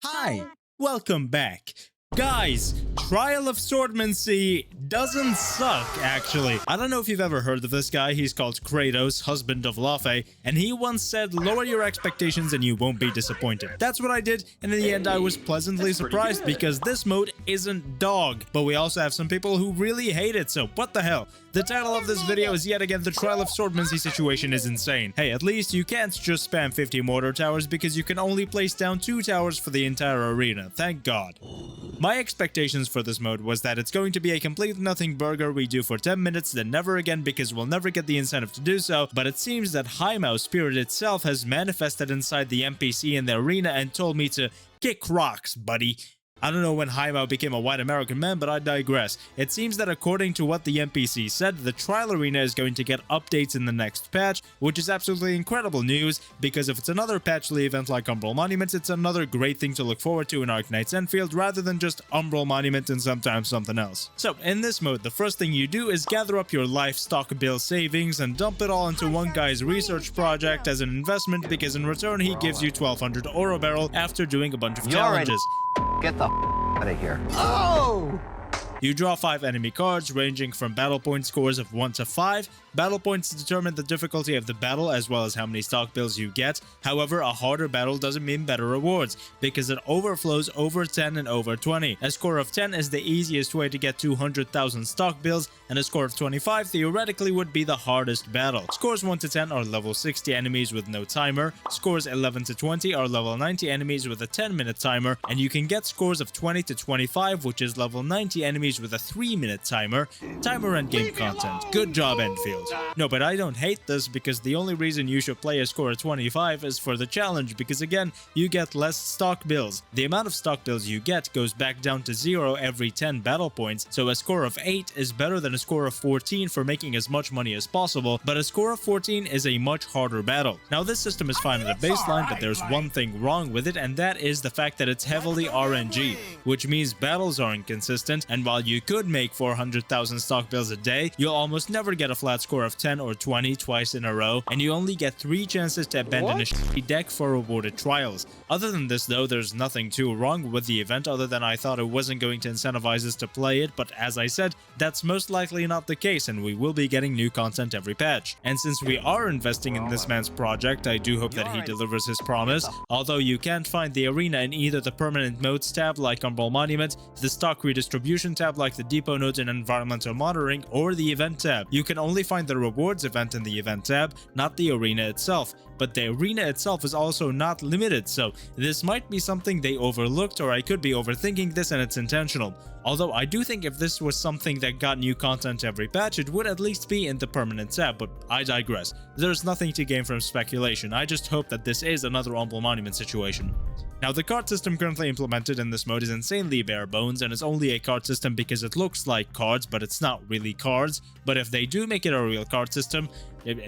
Hi, welcome back. Guys, Trial of Swordmancy doesn't suck, actually. I don't know if you've ever heard of this guy. He's called Kratos, husband of Laufey, and he once said, lower your expectations and you won't be disappointed. That's what I did, and in the end I was pleasantly surprised because this mode isn't dog. But we also have some people who really hate it, so what the hell? The title of this video is yet again the Trial of Swordmancy situation is insane. Hey, at least you can't just spam 50 mortar towers because you can only place down 2 towers for the entire arena, thank god. My expectations for this mode was that it's going to be a complete nothing burger we do for 10 minutes then never again because we'll never get the incentive to do so, but it seems that Haimao Spirit itself has manifested inside the NPC in the arena and told me to kick rocks, buddy. I don't know when Haimao became a white American man, but I digress. It seems that according to what the NPC said, the trial arena is going to get updates in the next patch, which is absolutely incredible news, because if it's another patchly event like Umbral Monument, it's another great thing to look forward to in Arknight's Endfield, rather than just Umbral Monument and sometimes something else. So, in this mode, the first thing you do is gather up your livestock bill savings and dump it all into one guy's research project as an investment, because in return he gives you 1200 oro barrel after doing a bunch of challenges. Get the out of here. Oh! You draw 5 enemy cards ranging from battle point scores of 1 to 5. Battle points determine the difficulty of the battle as well as how many stock bills you get. However, a harder battle doesn't mean better rewards because it overflows over 10 and over 20. A score of 10 is the easiest way to get 200,000 stock bills, and a score of 25 theoretically would be the hardest battle. Scores 1 to 10 are level 60 enemies with no timer. Scores 11 to 20 are level 90 enemies with a 10-minute timer, and you can get scores of 20 to 25, which is level 90 enemies with a 3-minute timer. Timer and game content. Good job, Endfield. No, but I don't hate this because the only reason you should play a score of 25 is for the challenge because again, you get less stock bills. The amount of stock bills you get goes back down to 0 every 10 battle points, so a score of 8 is better than a score of 14 for making as much money as possible, but a score of 14 is a much harder battle. Now this system is fine at a baseline, but there's one thing wrong with it, and that is the fact that it's heavily RNG, which means battles are inconsistent, and while you could make 400,000 stock bills a day, you'll almost never get a flat score of 10 or 20 twice in a row, and you only get 3 chances to abandon a shitty deck for rewarded trials. Other than this though, there's nothing too wrong with the event other than I thought it wasn't going to incentivize us to play it, but as I said, that's most likely not the case and we will be getting new content every patch. And since we are investing in this man's project, I do hope that he delivers his promise, although you can't find the arena in either the permanent modes tab like Umbral Monument, the stock redistribution tab like the depot nodes and environmental monitoring, or the event tab. You can only find the rewards event in the event tab, not the arena itself. But the arena itself is also not limited, so this might be something they overlooked, or I could be overthinking this and it's intentional. Although I do think if this was something that got new content every patch, it would at least be in the permanent tab, but I digress. There's nothing to gain from speculation, I just hope that this is another Umbral Monument situation. Now, the card system currently implemented in this mode is insanely bare bones, and it's only a card system because it looks like cards, but it's not really cards. But if they do make it a real card system,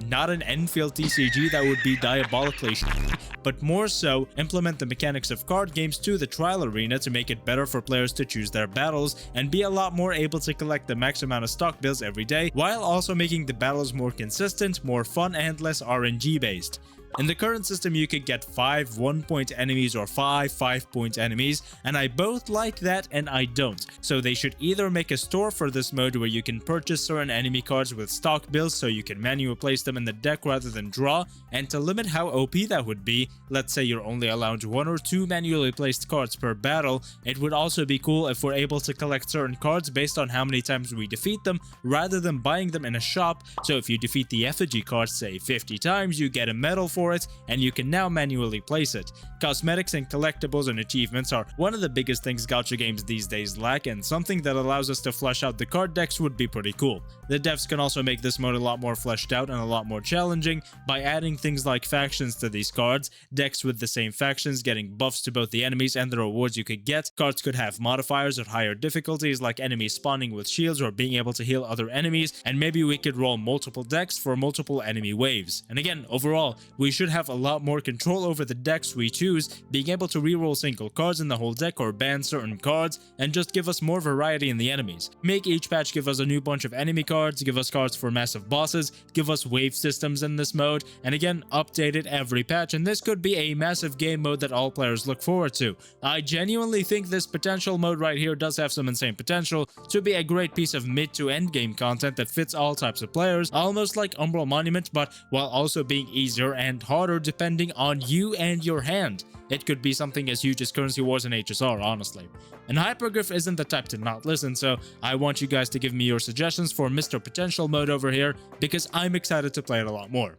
not an Endfield TCG, that would be diabolically shitty, but more so, implement the mechanics of card games to the trial arena to make it better for players to choose their battles, and be a lot more able to collect the max amount of stock bills every day, while also making the battles more consistent, more fun, and less RNG based. In the current system, you could get 5 1-point enemies or 5 5-point enemies, and I both like that and I don't. So they should either make a store for this mode where you can purchase certain enemy cards with stock bills so you can manually place them in the deck rather than draw, and to limit how OP that would be, let's say you're only allowed 1 or 2 manually placed cards per battle, it would also be cool if we're able to collect certain cards based on how many times we defeat them rather than buying them in a shop. So if you defeat the effigy card say 50 times, you get a medal for it, and you can now manually place it. Cosmetics and collectibles and achievements are one of the biggest things gacha games these days lack, and something that allows us to flesh out the card decks would be pretty cool. The devs can also make this mode a lot more fleshed out and a lot more challenging by adding things like factions to these cards, decks with the same factions getting buffs to both the enemies and the rewards you could get. Cards could have modifiers at higher difficulties like enemies spawning with shields or being able to heal other enemies, and maybe we could roll multiple decks for multiple enemy waves. And again, overall, we we should have a lot more control over the decks we choose, being able to reroll single cards in the whole deck or ban certain cards, and just give us more variety in the enemies. Make each patch give us a new bunch of enemy cards, give us cards for massive bosses, give us wave systems in this mode, and again, update it every patch, and this could be a massive game mode that all players look forward to. I genuinely think this potential mode right here does have some insane potential to be a great piece of mid to end game content that fits all types of players, almost like Umbral Monument, but while also being easier and harder depending on you and your hand. It could be something as huge as Currency Wars and HSR, honestly. And Hypergriff isn't the type to not listen, so I want you guys to give me your suggestions for Mr. Potential mode over here, because I'm excited to play it a lot more.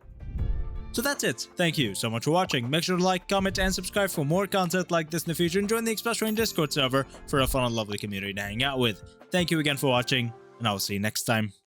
So that's it. Thank you so much for watching. Make sure to like, comment, and subscribe for more content like this in the future, and join the Express Train Discord server for a fun and lovely community to hang out with. Thank you again for watching, and I will see you next time.